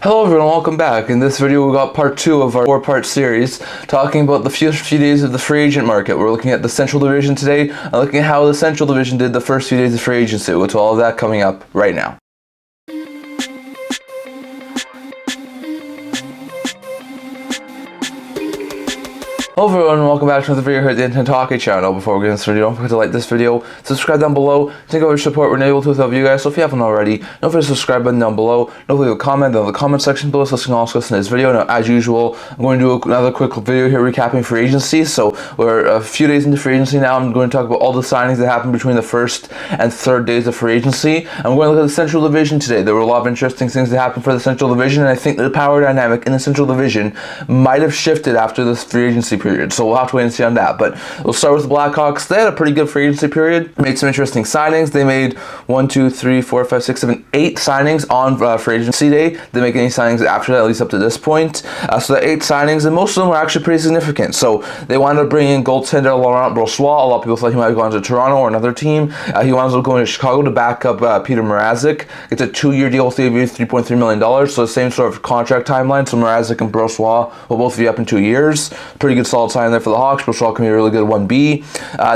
Hello everyone, welcome back. In this video we got part 2 of our 4-part series talking about the first few days of the free agent market. We're looking at the Central Division today and looking at how the Central Division did the first few days of free agency. We'll go to all of that coming up right now. Hello everyone, welcome back to another video here at the UtahHC channel. Before we get into this video, don't forget to like this video, subscribe down below, think of your support we're able to without you guys. So if you haven't already, don't forget to subscribe button down below, don't leave a comment down in the comment section below listing all discussed in this video. Now as usual, I'm going to do another quick video here recapping free agency. So we're a few days into free agency now. I'm going to talk about all the signings that happened between the first and third days of free agency. I'm going to look at the Central Division today. There were a lot of interesting things that happened for the Central Division, and I think the power dynamic in the Central Division might have shifted after this free agency period. So we'll have to wait and see on that. But we'll start with the Blackhawks. They had a pretty good free agency period. Made some interesting signings. They made 8 signings on free agency day. Didn't make any signings after that, at least up to this point. So the 8 signings, and most of them were actually pretty significant. So they wound up bringing in goaltender Brossoit. A lot of people thought he might have gone to Toronto or another team. He wound up going to Chicago to back up Peter Mrazek. It's a 2-year deal with $3.3 million. So the same sort of contract timeline. So Mrazek and Brossoit will both be up in 2 years. Pretty good solid sign there for the Hawks. Brossoit can be a really good 1B.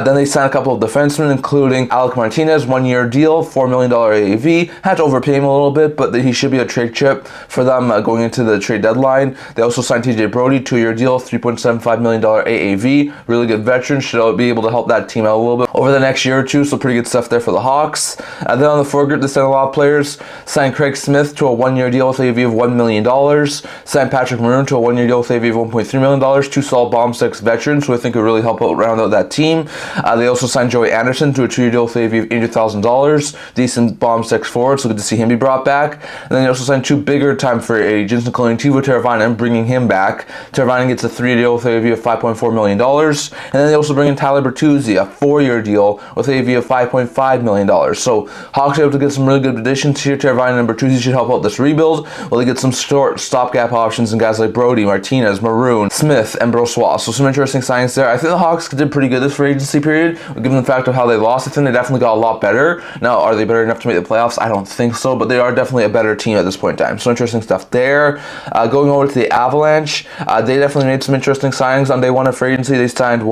Then they signed a couple of defensemen, including Martinez, 1-year deal, $4 million AAV. Had to overpay him a little bit, but he should be a trade chip for them going into the trade deadline. They also signed Brody, 2-year deal, $3.75 million AAV. Really good veteran, should be able to help that team out a little bit over the next year or two, so pretty good stuff there for the Hawks. Then on the forward group, they signed a lot of players. Signed Craig Smith to a 1-year deal with AAV of $1 million. Signed Patrick Maroon to a 1-year deal with AAV of $1.3 million. 2 solid bomb 6 veterans, who I think would really help out round out that team. They also signed Joey Anderson to a 2-year deal with AAV of $80,000. Decent bomb 6 forward, so good to see him be brought back. And then they also signed 2 bigger time free agents, including Teravainen, bringing him back. Teravainen gets a 3-year deal with AAV of $5.4 million. And then they also bring in Tyler Bertuzzi, a 4-year deal with AAV of $5.5 million. So Hawks are able to get some really good additions here. Teravainen and Bertuzzi should help out this rebuild, while they get some short stopgap options in guys like Brody, Martinez, Maroon, Smith, and Brossoit. So some interesting signings there. I think the Hawks did pretty good this free agency period, given the fact of how they lost. I think they definitely got a lot better. Now, are they better enough to make the playoffs? I don't think so, but they are definitely a better team at this point in time. So interesting stuff there. Going over to the Avalanche, they definitely made some interesting signings on day 1 of free agency. They signed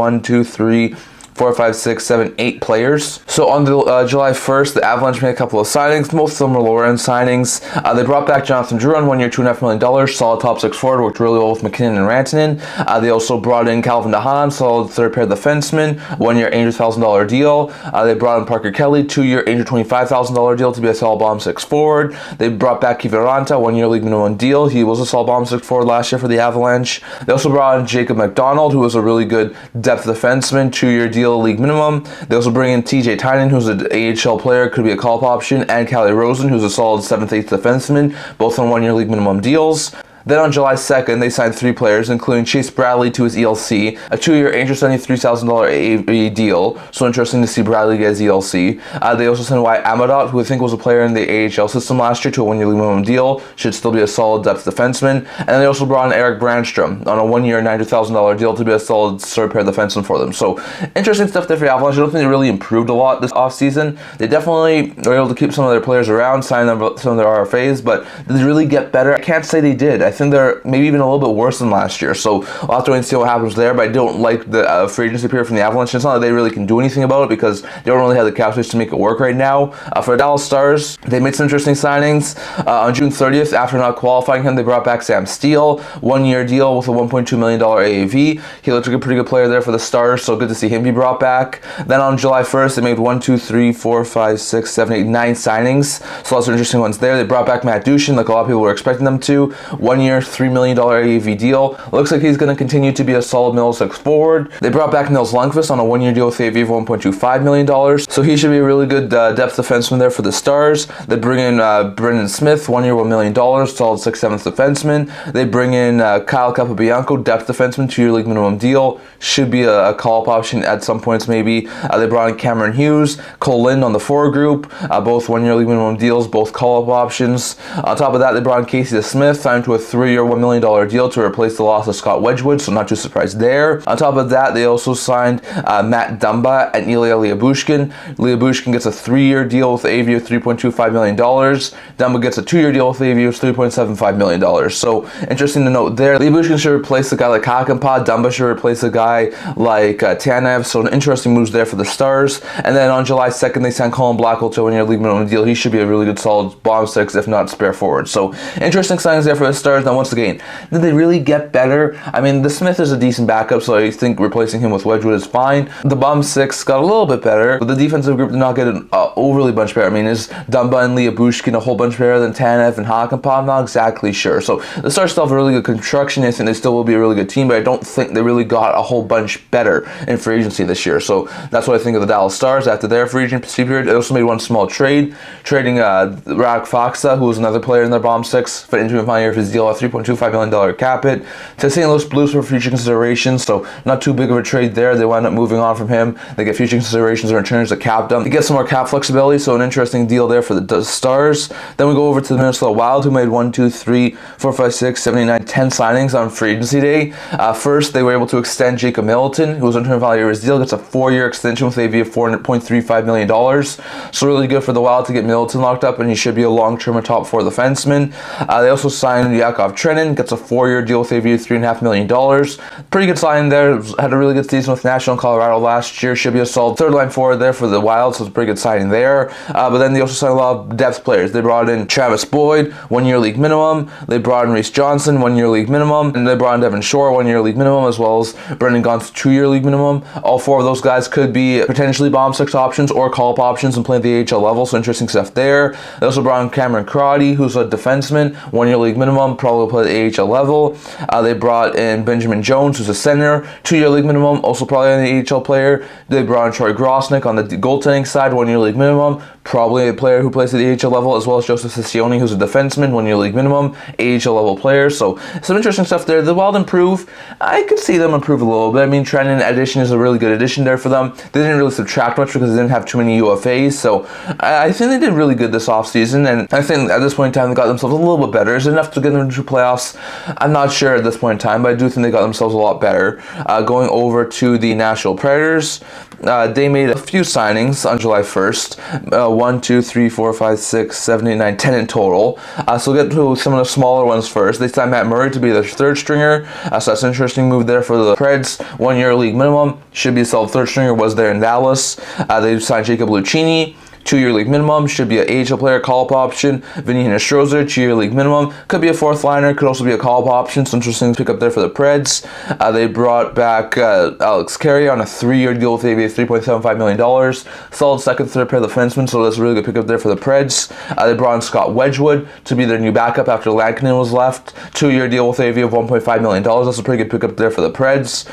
8 players. So on July 1st, the Avalanche made a couple of signings. Most of them were lower-end signings. They brought back Jonathan Drouin, 1 year, $2.5 million. Solid top 6 forward, worked really well with McKinnon and Rantanen. They also brought in Calvin DeHaan, solid third-pair defenseman, 1 year, $800,000 deal. They brought in Parker Kelly, 2 year, $825,000 deal to be a solid bomb 6 forward. They brought back Kiviranta, 1 year league minimum deal. He was a solid bomb 6 forward last year for the Avalanche. They also brought in Jacob McDonald, who was a really good depth defenseman, 2-year deal, league minimum. They also bring in TJ Tynan, who's an AHL player, could be a call-up option, and Callie Rosen, who's a solid 7th-8th defenseman, both on 1-year league minimum deals. Then on July 2nd, they signed 3 players, including Chase Bradley to his ELC, a 2-year, $873,000 AAV deal. So interesting to see Bradley get his ELC. They also signed Wyatt Amadot, who I think was a player in the AHL system last year, to a 1-year league minimum deal. Should still be a solid depth defenseman. And then they also brought in Erik Brannstrom on a 1-year, $90,000 deal to be a solid third-pair defenseman for them. So interesting stuff there for the Avalanche. I don't think they really improved a lot this offseason. They definitely were able to keep some of their players around, sign them some of their RFAs, but did they really get better? I can't say they did. I think they're maybe even a little bit worse than last year. So I'll have to wait and see what happens there, but I don't like the free agency period from the Avalanche. It's not that they really can do anything about it because they don't really have the cap space to make it work right now. For the Dallas Stars, they made some interesting signings. On June 30th, after not qualifying him, they brought back S.T.L, 1-year deal with a $1.2 million AAV. He looked like a pretty good player there for the Stars, so good to see him be brought back. Then on July 1st, they made 9 signings. So lots of interesting ones there. They brought back Matt Duchene, like a lot of people were expecting them to. 1 year, $3 million AAV deal. Looks like he's going to continue to be a solid middle 6 forward. They brought back Lundkvist on a 1-year deal with AAV of $1.25 million. So he should be a really good depth defenseman there for the Stars. They bring in Brendan Smith, 1 year, $1 million, solid 6/7 defenseman. They bring in Kyle Capobianco, depth defenseman, 2-year league minimum deal. Should be a call-up option at some points maybe. They brought in Cameron Hughes, Cole Lind on the forward group, both 1-year league minimum deals, both call-up options. On top of that, they brought in Casey Smith, signed to a 3-year, $1 million deal to replace the loss of Scott Wedgwood, so not too surprised there. On top of that, they also signed Matt Dumba and Ilya Lyubushkin. Lyubushkin gets a 3-year deal with AV of $3.25 million. Dumba gets a 2-year deal with AV of $3.75 million. So interesting to note there. Lyubushkin should replace a guy like Kahkonen. Dumba should replace a guy like Tanev. So interesting moves there for the Stars. And then on July 2nd, they signed Colin Blackwell to a 1-year league minimum deal. He should be a really good solid bottom six, if not spare forward. So interesting signings there for the Stars. Now once again, did they really get better? I mean, the Smith is a decent backup, so I think replacing him with Wedgwood is fine. The bottom six got a little bit better, but the defensive group did not get an overly bunch better. I mean, is Dumba and Lyubushkin a whole bunch better than Tanev and Kahkonen? I'm not exactly sure. So the Stars still have a really good construction. I think they still will be a really good team, but I don't think they really got a whole bunch better in free agency this year. So that's what I think of the Dallas Stars after their free agency period. They also made one small trade, trading Radek Faksa, who was another player in their bottom six, for into the final year of his deal, a $3.25 million cap hit, to St. Louis Blues for future considerations. So not too big of a trade there. They wind up moving on from him. They get future considerations in return to cap them. They get some more cap flexibility, so an interesting deal there for the Stars. Then we go over to the Minnesota Wild, who made 1, 2, 3, 4, 5, 6, 7, 8, 9, 10 signings on free agency day. First, they were able to extend Jacob Middleton, who was on term value of his deal, gets a 4-year extension with AV of $4.35 million. So really good for the Wild to get Middleton locked up, and he should be a long-term top 4 defenseman. They also signed Yakov Trenin, gets a 4-year deal with AV of $3.5 million. Pretty good signing there. Had a really good season with Nashville and Colorado last year. Should be a solid third-line forward there for the Wild, so it's a pretty good signing there. But then they also signed a lot of depth players. They brought in Travis Boyd, 1-year league minimum. They brought in Reese Johnson, 1-year league minimum. And they brought in Devin Shore, 1-year league minimum, as well as Brendan Gaunce, 2-year league minimum. All 4 of those guys could be potentially bottom 6 options or call-up options and play at the AHL level, so interesting stuff there. They also brought in Cameron Crotty, who's a defenseman, 1-year league minimum, probably play at the AHL level. They brought in Benjamin Jones, who's a center, 2-year league minimum, also probably an AHL player. They brought in Troy Grosnick on the goaltending side, 1-year league minimum, probably a player who plays at the AHL level, as well as Joseph Sicioni, who's a defenseman, 1-year league minimum, AHL level player. So some interesting stuff there. The Wild improve. I could see them improve a little bit. I mean, Trenin addition is a really good addition there for them. They didn't really subtract much because they didn't have too many UFAs, so I think they did really good this offseason, and I think at this point in time they got themselves a little bit better. Is it enough to get them into playoffs? I'm not sure at this point in time, but I do think they got themselves a lot better. Going over to the Nashville Predators, they made a few signings on July 1st. 1, 2, 3, 4, 5, 6, 7, 8, 9, 10 in total. So we'll get to some of the smaller ones first. They signed Matt Murray to be their third stringer. So that's an interesting move there for the Preds. 1-year league minimum. Should be a solid third stringer. Was there in Dallas. They signed Jacob Lucchini. 2-year league minimum, should be an AHL player, call-up option. Vinny Hinostroza, 2-year league minimum, could be a fourth liner, could also be a call-up option. So interesting to pick up there for the Preds. They brought back Alex Carey on a 3-year deal with AV of $3.75 million. Solid second, third pair defenseman, so that's a really good pickup there for the Preds. They brought in Scott Wedgwood to be their new backup after Lundkvist was left. 2-year deal with AV of $1.5 million. That's a pretty good pickup there for the Preds.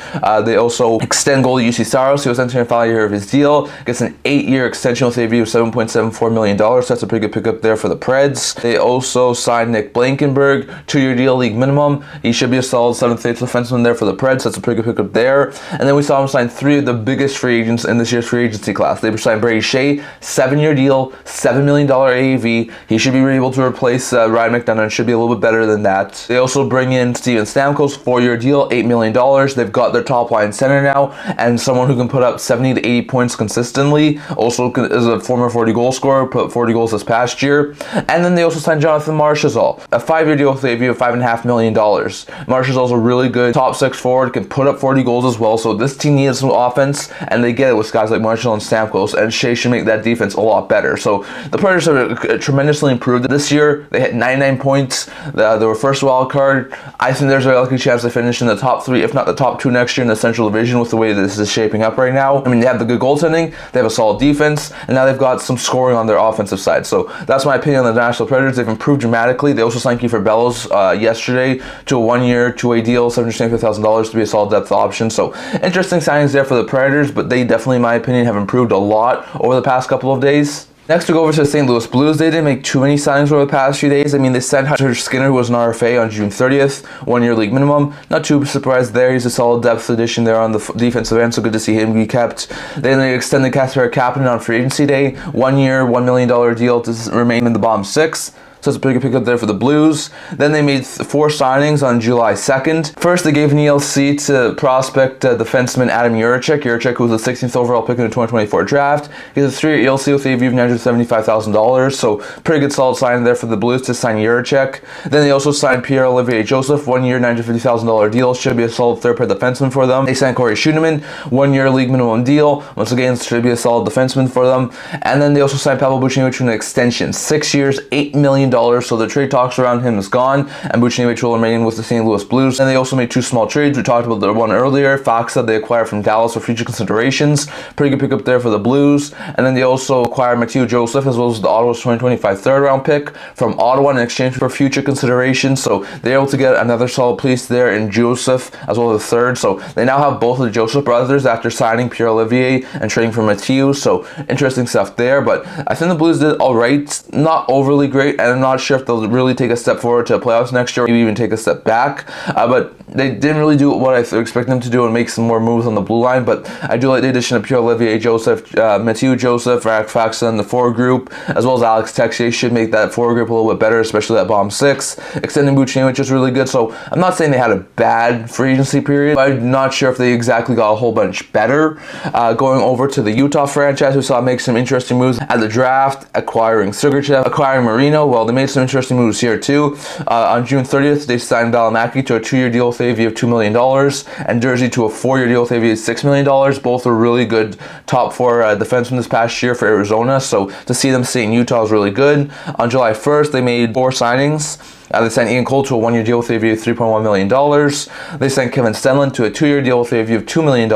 They also extend goalie UC Saros. He was entering the final year of his deal. Gets an 8-year extension with AV of $7.74 million. So that's a pretty good pickup there for the Preds. They also signed Nick Blankenberg, 2-year deal, league minimum. He should be a solid 7th-8th defenseman there for the Preds. That's a pretty good pickup there. And then we saw him sign 3 of the biggest free agents in this year's free agency class. They signed Brady Shea, 7-year deal, $7 million AAV. He should be able to replace Ryan McDonough. Should be a little bit better than that. They also bring in Steven Stamkos, 4-year deal, $8 million. They've got their top line center now, and someone who can put up 70 to 80 points consistently. Also is a former 40 goal scorer, put 40 goals this past year. And then they also signed Jonathan Marchessault, a 5-year deal with AV of $5.5 million. Marchessault's a really good top 6 forward, can put up 40 goals as well. So this team needs some offense, and they get it with guys like Marchessault and Stamkos, and Skjei should make that defense a lot better. So the Predators have tremendously improved this year. They hit 99 points. They were first wild card. I think there's a likely chance they finish in the top 3, if not the top 2 next year in the Central Division with the way this is shaping up right now. I mean, they have the good goaltending, they have a solid defense, and now they've got some scoring on their offensive side. So that's my opinion on the Nashville Predators. They've improved dramatically. They also signed Kiefer Bellows yesterday to a 1-year, 2-way deal, $775,000 to be a solid depth option. So interesting signings there for the Predators, but they definitely, in my opinion, have improved a lot over the past couple of days. Next, we go over to the St. Louis Blues. They didn't make too many signings over the past few days. I mean, they signed Hunter Skinner, who was an RFA, on June 30th, 1-year league minimum. Not too surprised there. He's a solid depth addition there on the defensive end, so good to see him be kept. Then they extended Kapanen on free agency day, 1-year, $1 million deal to remain in the bottom 6. So it's a pretty good pickup there for the Blues. Then they made 4 signings on July 2nd. First, they gave an ELC to prospect defenseman Adam Juracek. Juracek, who was the 16th overall pick in the 2024 draft. He has a 3-year ELC with a view of $975,000. So pretty good solid signing there for the Blues to sign Juracek. Then they also signed Pierre-Olivier Joseph, 1-year $950,000 deal. Should be a solid third pair defenseman for them. They signed Corey Schooneman, 1-year league minimum deal. Once again, should be a solid defenseman for them. And then they also signed Pavel Buchnevich to an extension, 6 years, $8 million. So the trade talks around him is gone, and Buchnevich will remain with the St. Louis Blues. And they also made 2 small trades. We talked about the one earlier. Faksa they acquired from Dallas for future considerations. Pretty good pickup there for the Blues. And then they also acquired Mathieu Joseph as well as the Ottawa's 2025 third-round pick from Ottawa in exchange for future considerations. So they're able to get another solid piece there in Joseph as well as the third. So they now have both of the Joseph brothers after signing Pierre-Olivier and trading for Mathieu. So interesting stuff there. But I think the Blues did all right. Not overly great, and I'm not sure if they'll really take a step forward to playoffs next year, or maybe even take a step back. But they didn't really do what I expect them to do and make some more moves on the blue line. But I do like the addition of Pierre-Olivier Joseph, Mathieu Joseph, Rack Faksa in the forward group, as well as Alex Texier should make that forward group a little bit better, especially that bottom 6. Extending Buchnevich is really good. So I'm not saying they had a bad free agency period, but I'm not sure if they exactly got a whole bunch better. Going over to the Utah franchise, we saw make some interesting moves at the draft, acquiring Sergachev, acquiring Marino. Well, they made some interesting moves here too. On June 30th, they signed Valimaki to a 2-year deal with a fee of $2 million, and Jersey to a 4-year deal with a fee of $6 million. Both are really good top 4 defensemen this past year for Arizona, so to see them stay in Utah is really good. On July 1st, they made 4 signings. They signed Ian Cole to a 1-year deal with a fee of $3.1 million. They signed Kevin Stenlund to a 2-year deal with a fee of $2 million.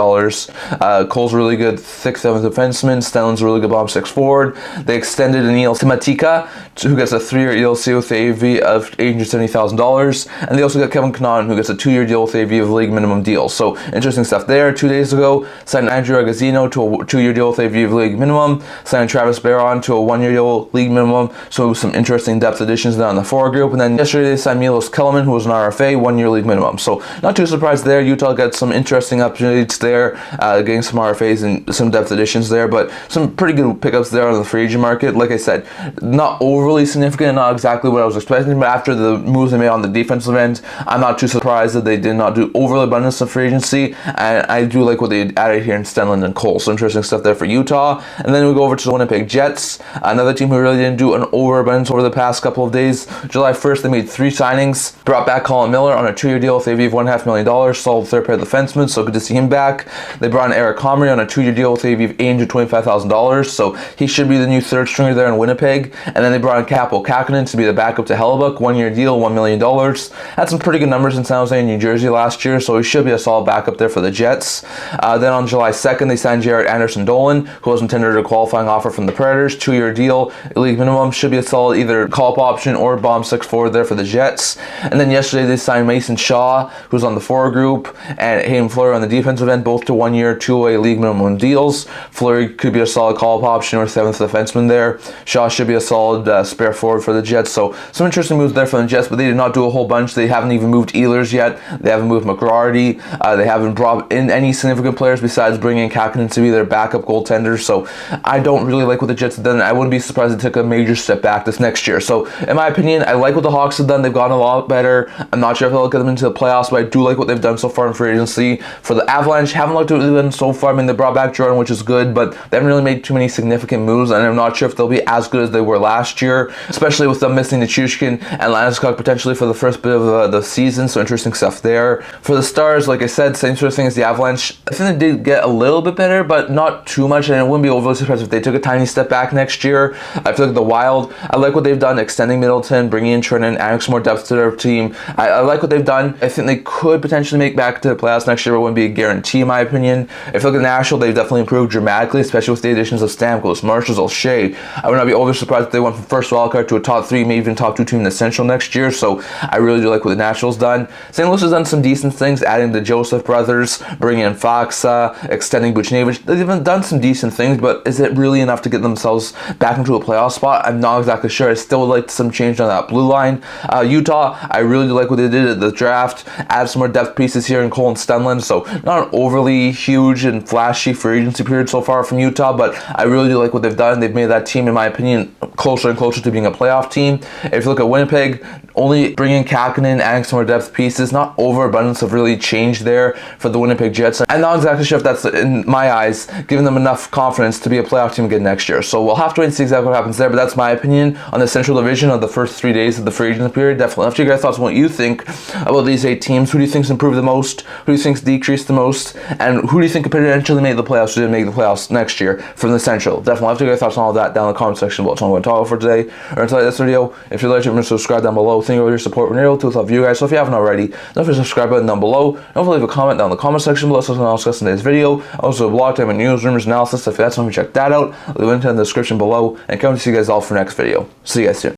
Cole's really good 6'7" defenseman. Stenlund's a really good bottom 6 forward. They extended an ELC to Matika, who gets a 3-year ELC with a fee of $870,000. And they also got Kevin Kahkonen, who gets a 2-year deal with a fee of league minimum deal. So interesting stuff there. 2 days ago, signed Andrew Agazzino to a 2-year deal with a fee of league minimum. Signed Travis Barron to a 1-year deal league minimum. So some interesting depth additions there on the forward group. And then yesterday they signed Milos Kellerman, who was an RFA, 1-year league minimum. So not too surprised there. Utah got some interesting opportunities there, getting some RFAs and some depth additions there, but some pretty good pickups there on the free agent market. Like I said, not overly significant, not exactly what I was expecting, but after the moves they made on the defensive end, I'm not too surprised that they did not do overly abundance of free agency, and I do like what they added here in Stenlund and Cole. So interesting stuff there for Utah. And then we go over to the Winnipeg Jets, another team who really didn't do an overabundance over the past couple of days. July 1st, they made 3 signings. Brought back Colin Miller on a 2-year deal with a fee of $1.5 million. Solid third pair defenseman, so good to see him back. They brought in Eric Comrie on a 2-year deal with a fee of $825,000. So he should be the new third stringer there in Winnipeg. And then they brought in Capo Kahkonen to be the backup to Hellebuyck. 1-year deal, $1 million. Had some pretty good numbers in San Jose and New Jersey last year, so he should be a solid backup there for the Jets. Then on July 2nd, they signed Jared Anderson-Dolan, who was intended a qualifying offer from the Predators. 2-year deal, league minimum. Should be a solid either call-up option or bottom 6 forward there for the Jets. And then yesterday they signed Mason Shaw, who's on the forward group, and Hayden Fleury on the defensive end, both to 1-year, 2-way league minimum deals. Fleury could be a solid call-up option or 7th defenseman there. Shaw should be a solid spare forward for the Jets. So some interesting moves there for the Jets, but they did not do a whole bunch. They haven't even moved Ehlers yet. They haven't moved McGrady. They haven't brought in any significant players besides bringing in Kahkonen to be their backup goaltender. So I don't really like what the Jets have done. I wouldn't be surprised if they took a major step back this next year. So in my opinion, I like what the Hawks have done. They've gotten a lot better. I'm not sure if they'll get them into the playoffs, but I do like what they've done so far in free agency. For the Avalanche, haven't looked at them so far. I mean, they brought back Jordan, which is good, but they haven't really made too many significant moves, and I'm not sure if they'll be as good as they were last year, especially with them missing Lyubushkin and Landeskog potentially for the first bit of the season. So interesting stuff there. For the Stars, like I said, same sort of thing as the Avalanche. I think they did get a little bit better, but not too much, and I wouldn't be overly surprised if they took a tiny step back next year. I feel like the Wild, I like what they've done, extending Middleton, bringing in Trenin, adding some more depth to their team. I like what they've done. I think they could potentially make back to the playoffs next year, but it wouldn't be a guarantee in my opinion. I feel like the Nashville, they've definitely improved dramatically, especially with the additions of Stamkos, Marchessault, Skjei. I would not be overly surprised if they went from first wildcard to a top 3, maybe even top 2 team in the Central next year. So I really do like what the Nashville's done. St. Louis has done some decent things, adding the Joseph brothers, bringing in Faksa, extending Buchnevich. They've even done some decent things, but is it really enough to get themselves back into a playoff spot? I'm not exactly sure. I still would like some change on that blue line. Utah, I really like what they did at the draft. Add some more depth pieces here in Cole and Stenlund. So not an overly huge and flashy free agency period so far from Utah, but I really do like what they've done. They've made that team, in my opinion, closer and closer to being a playoff team. If you look at Winnipeg, only bringing Kahkonen, adding some more depth pieces, not overabundance of really change there for the Winnipeg Jets. I'm not exactly sure if that's, in my eyes, giving them enough confidence to be a playoff team again next year. So we'll have to wait and see exactly what happens there, but that's my opinion on the Central Division of the first 3 days of the free agency period. Definitely left you guys thoughts on what you think about these 8 teams. Who do you think's improved the most? Who do you think's decreased the most? And who do you think could potentially make the playoffs or didn't make the playoffs next year from the Central? Definitely left you guys thoughts on all that down in the comment section below. That's what I'm going to talk about for today. Or until this video, if you'd like to, remember to subscribe down below. Thank you for your support. We're able to love you guys. So if you haven't already, don't forget to subscribe button down below. Don't forget to leave a comment down in the comment section below so I'll discuss in today's video. Also, blog time and news, rumors, analysis. If that's something, check that out. I'll leave a link in the description below. And can't wait to see you guys all for next video. See you guys soon.